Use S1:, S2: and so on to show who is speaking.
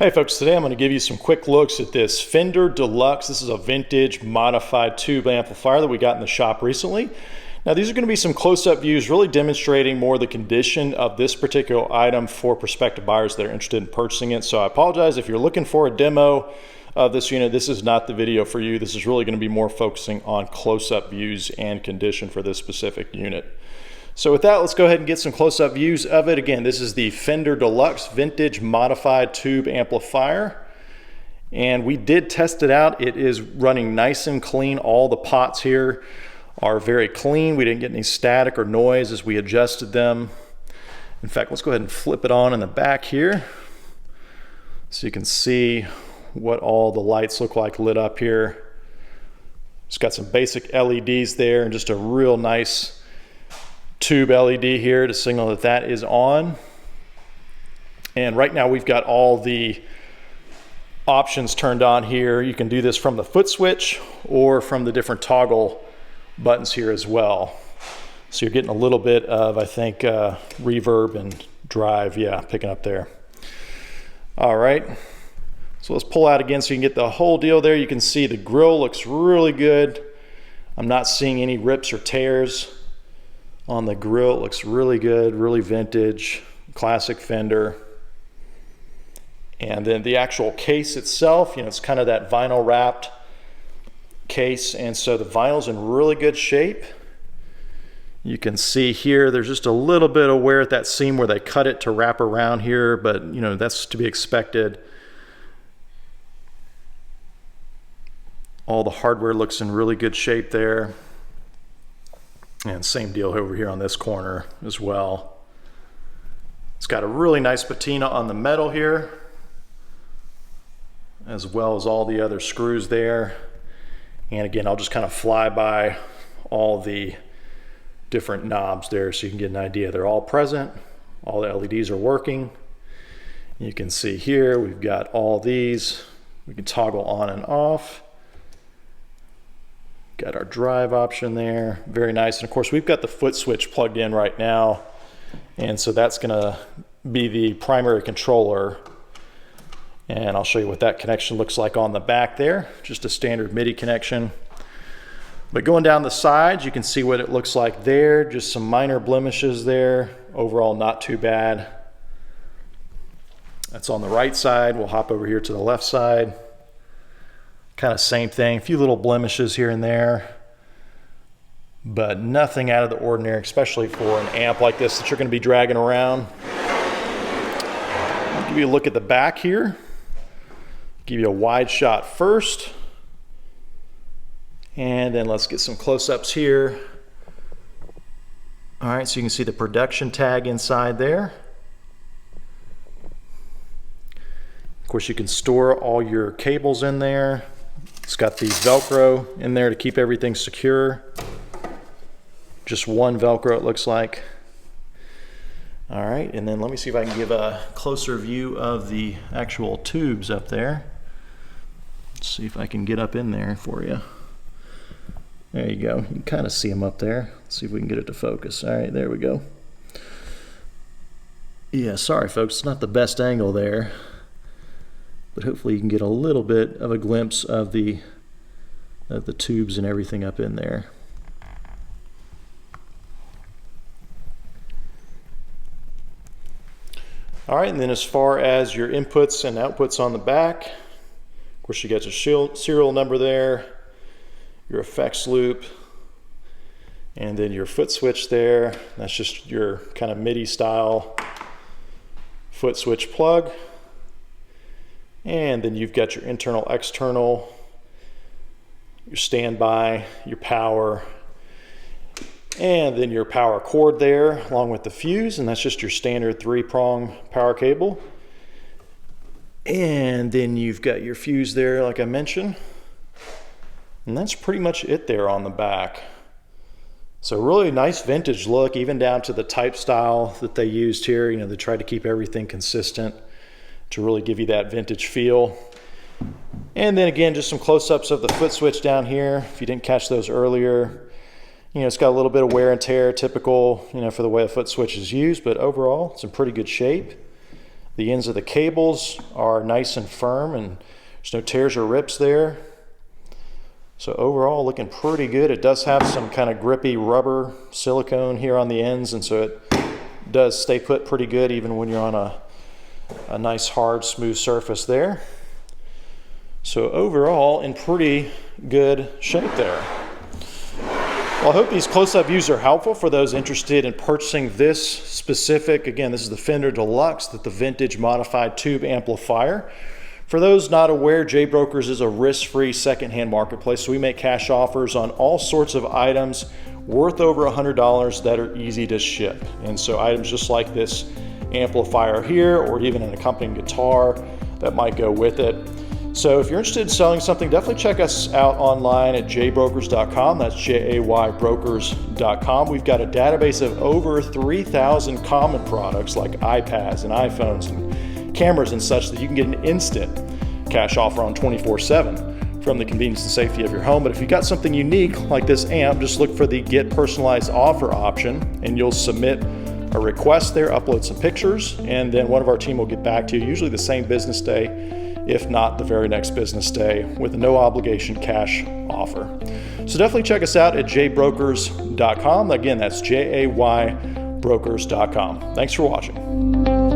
S1: Hey folks, today I'm going to give you some quick looks at this Fender Deluxe. This is a vintage modified tube amplifier that we got in the shop recently. Now these are going to be some close-up views really demonstrating more the condition of this particular item for prospective buyers that are interested in purchasing it. So I apologize if you're looking for a demo of this unit. This is not the video for you. This is really going to be more focusing on close-up views and condition for this specific unit. So with that, let's go ahead and get some close-up views of it. Again, this is the Fender Deluxe vintage modified tube amplifier. And we did test it out. It is running nice and clean. All the pots here are very clean. We didn't get any static or noise as we adjusted them. In fact, let's go ahead and flip it on in the back here so you can see what all the lights look like lit up here. It's got some basic LEDs there and just a real nice tube LED here to signal that that is on. And right now we've got all the options turned on here. You can do this from the foot switch or from the different toggle buttons here as well. So you're getting a little bit of, I think, reverb and drive, yeah, picking up there. All right, so let's pull out again so you can get the whole deal there. You can see the grill looks really good. I'm not seeing any rips or tears on the grill. It looks really good, really vintage, classic Fender. And then the actual case itself, you know, it's kind of that vinyl wrapped case, and so the vinyl's in really good shape. You can see here there's just a little bit of wear at that seam where they cut it to wrap around here, but you know, that's to be expected. All the hardware looks in really good shape there. And same deal over here on this corner as well. It's got a really nice patina on the metal here, as well as all the other screws there. And again, I'll just kind of fly by all the different knobs there so you can get an idea. They're all present. All the LEDs are working. You can see here we've got all these. We can toggle on and off. Got our drive option there, very nice. And of course we've got the foot switch plugged in right now, and so that's gonna be the primary controller, and I'll show you what that connection looks like on the back there. Just a standard MIDI connection. But going down the sides, you can see what it looks like there. Just some minor blemishes there. Overall not too bad. That's on the right side. We'll hop over here to the left side. Kind of same thing, a few little blemishes here and there, but nothing out of the ordinary, especially for an amp like this that you're going to be dragging around. I'll give you a look at the back here. Give you a wide shot first, and then let's get some close-ups here. All right, so you can see the production tag inside there. Of course, you can store all your cables in there. It's got the Velcro in there to keep everything secure. Just one Velcro it looks like. All right, and then let me see if I can give a closer view of the actual tubes up there. Let's see if I can get up in there for you. There you go, you can kind of see them up there. Let's see if we can get it to focus. All right, there we go. Yeah, sorry folks, it's not the best angle there, but hopefully you can get a little bit of a glimpse of the tubes and everything up in there. All right, and then as far as your inputs and outputs on the back, of course you got your serial number there, your effects loop, and then your foot switch there. That's just your kind of MIDI style foot switch plug. And then you've got your internal, external, your standby, your power, and then your power cord there along with the fuse, and that's just your standard 3-prong power cable. And then you've got your fuse there like I mentioned, and that's pretty much it there on the back. So really nice vintage look, even down to the type style that they used here. You know, they tried to keep everything consistent to really give you that vintage feel. And then again, just some close-ups of the foot switch down here. If you didn't catch those earlier, you know, it's got a little bit of wear and tear, typical, you know, for the way a foot switch is used, but overall it's in pretty good shape. The ends of the cables are nice and firm and there's no tears or rips there. So overall, looking pretty good. It does have some kind of grippy rubber silicone here on the ends, and so it does stay put pretty good even when you're on a nice hard smooth surface there. So overall, in pretty good shape there. Well, I hope these close-up views are helpful for those interested in purchasing this specific, again, this is the Fender Deluxe, the vintage modified tube amplifier. For those not aware, JBrokers is a risk-free secondhand marketplace, so we make cash offers on all sorts of items worth over $100 that are easy to ship. And so items just like this amplifier here, or even an accompanying guitar that might go with it. So if you're interested in selling something, definitely check us out online at jaybrokers.com. That's JAYbrokers.com. We've got a database of over 3,000 common products like iPads and iPhones and cameras and such that you can get an instant cash offer on 24/7 from the convenience and safety of your home. But if you got something unique like this amp, just look for the Get Personalized Offer option and you'll submit a request there, upload some pictures, and then one of our team will get back to you, usually the same business day, if not the very next business day, with a no obligation cash offer. So definitely check us out at jaybrokers.com. Again, that's JAYbrokers.com. Thanks for watching.